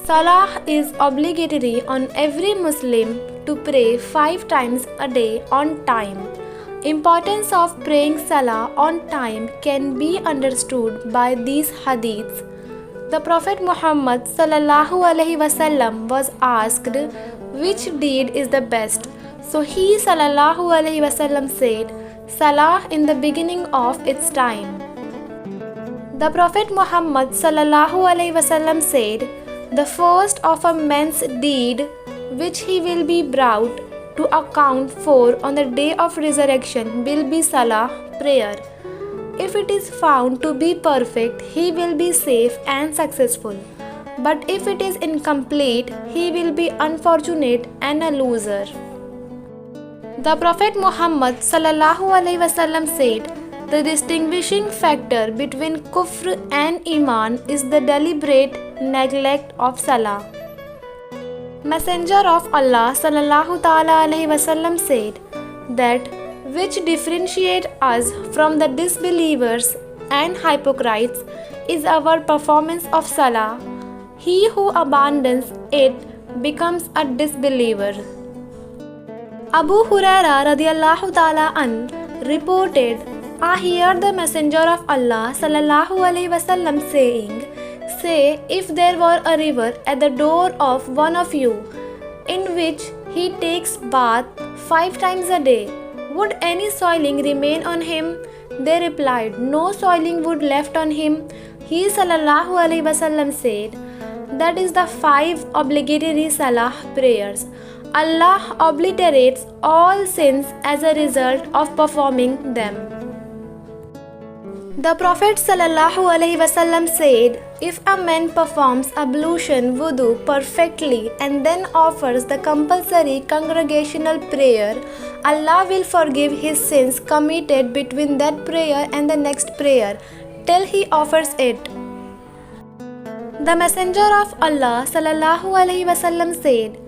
Salah is obligatory on every Muslim to pray 5 times a day on time. Importance of praying Salah on time can be understood by these Hadiths. The Prophet Muhammad ﷺ was asked which deed is the best. So he ﷺ said, Salah in the beginning of its time. The Prophet Muhammad ﷺ said, the first of a man's deed which he will be brought to account for on the day of resurrection will be Salah, prayer. If it is found to be perfect, he will be safe and successful. But if it is incomplete, he will be unfortunate and a loser. The Prophet Muhammad ﷺ said, the distinguishing factor between kufr and iman is the deliberate neglect of Salah. Messenger of Allah ﷺ said that which differentiate us from the disbelievers and hypocrites is our performance of Salah. He who abandons it becomes a disbeliever. Abu Huraira radiyallahu ta'ala an reported, I heard the Messenger of Allah ﷺ saying, say, if there were a river at the door of one of you, in which he takes bath 5 times a day, would any soiling remain on him? They replied, no soiling would left on him. He ﷺ said, that is the 5 obligatory Salah prayers. Allah obliterates all sins as a result of performing them. The Prophet ﷺ said, if a man performs ablution wudu perfectly and then offers the compulsory congregational prayer, Allah will forgive his sins committed between that prayer and the next prayer till he offers it. The Messenger of Allah ﷺ said,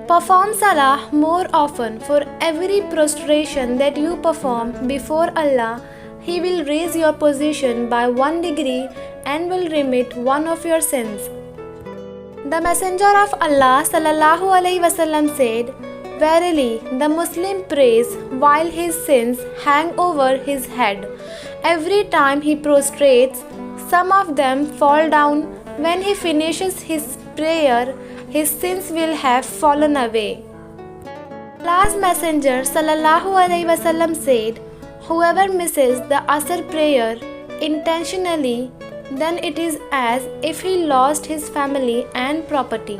perform Salah more often. For every prostration that you perform before Allah, He will raise your position by 1 degree and will remit one of your sins. The Messenger of Allah ﷺ said, verily, the Muslim prays while his sins hang over his head. Every time he prostrates, some of them fall down. When he finishes his prayer, his sins will have fallen away. Allah's Messenger ﷺ said, whoever misses the Asr prayer intentionally, then it is as if he lost his family and property.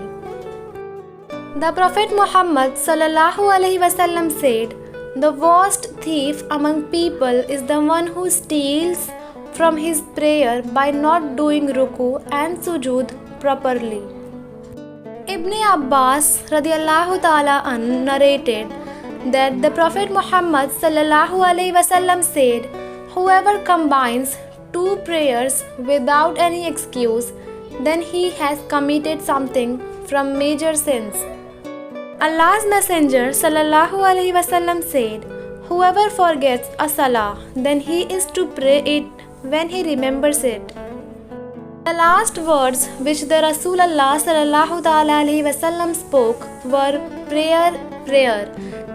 The Prophet Muhammad ﷺ said, the worst thief among people is the one who steals from his prayer by not doing ruku and sujood properly. Ibn Abbas radiyallahu ta'ala an narrated that the Prophet Muhammad ﷺ said, whoever combines 2 prayers without any excuse, then he has committed something from major sins. Allah's Messenger ﷺ said, whoever forgets a Salah, then he is to pray it when he remembers it. The last words which the Rasulallah ﷺ spoke were prayer, prayer.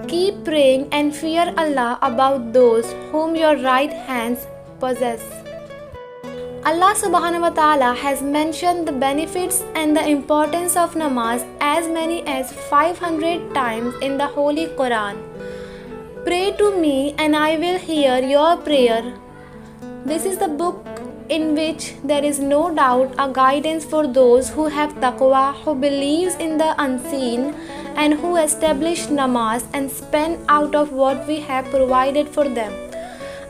Keep praying and fear Allah about those whom your right hands possess. Allah subhanahu wa ta'ala has mentioned the benefits and the importance of Namaz as many as 500 times in the Holy Quran. Pray to me and I will hear your prayer. This is the book in which there is no doubt a guidance for those who have taqwa, who believes in the unseen, and who establish Namaz and spend out of what we have provided for them.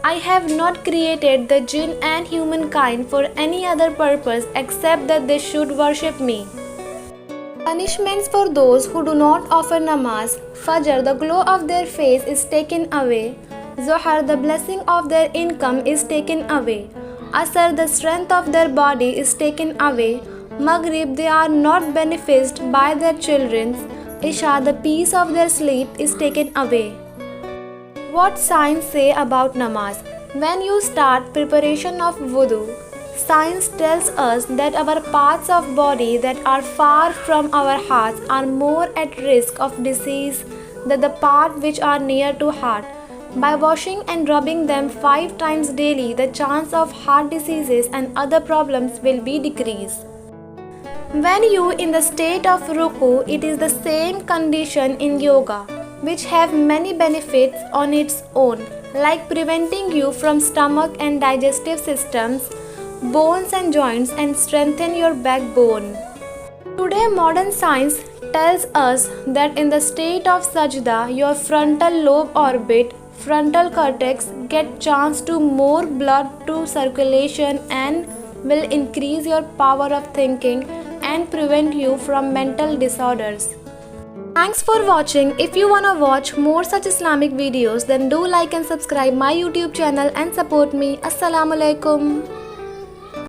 I have not created the jinn and humankind for any other purpose except that they should worship me. Punishments for those who do not offer Namaz. Fajr, the glow of their face is taken away. Zuhr, the blessing of their income is taken away. Asr, the strength of their body is taken away. Maghrib, they are not benefited by their children. Isha, the peace of their sleep is taken away. What signs say about Namaz? When you start preparation of wudu, Science tells us that our parts of body that are far from our hearts are more at risk of disease than the part which are near to heart. By washing and rubbing them 5 times daily, the chance of heart diseases and other problems will be decreased. When you in the state of ruku, it is the same condition in yoga, which have many benefits on its own, like preventing you from stomach and digestive systems, bones and joints, and strengthen your backbone. Today modern science tells us that in the state of sajda, your frontal lobe orbit, frontal cortex get chance to more blood to circulation and will increase your power of thinking and prevent you from mental disorders. Thanks for watching. If you wanna watch more such Islamic videos, then do like and subscribe my YouTube channel and support me. Assalamualaikum.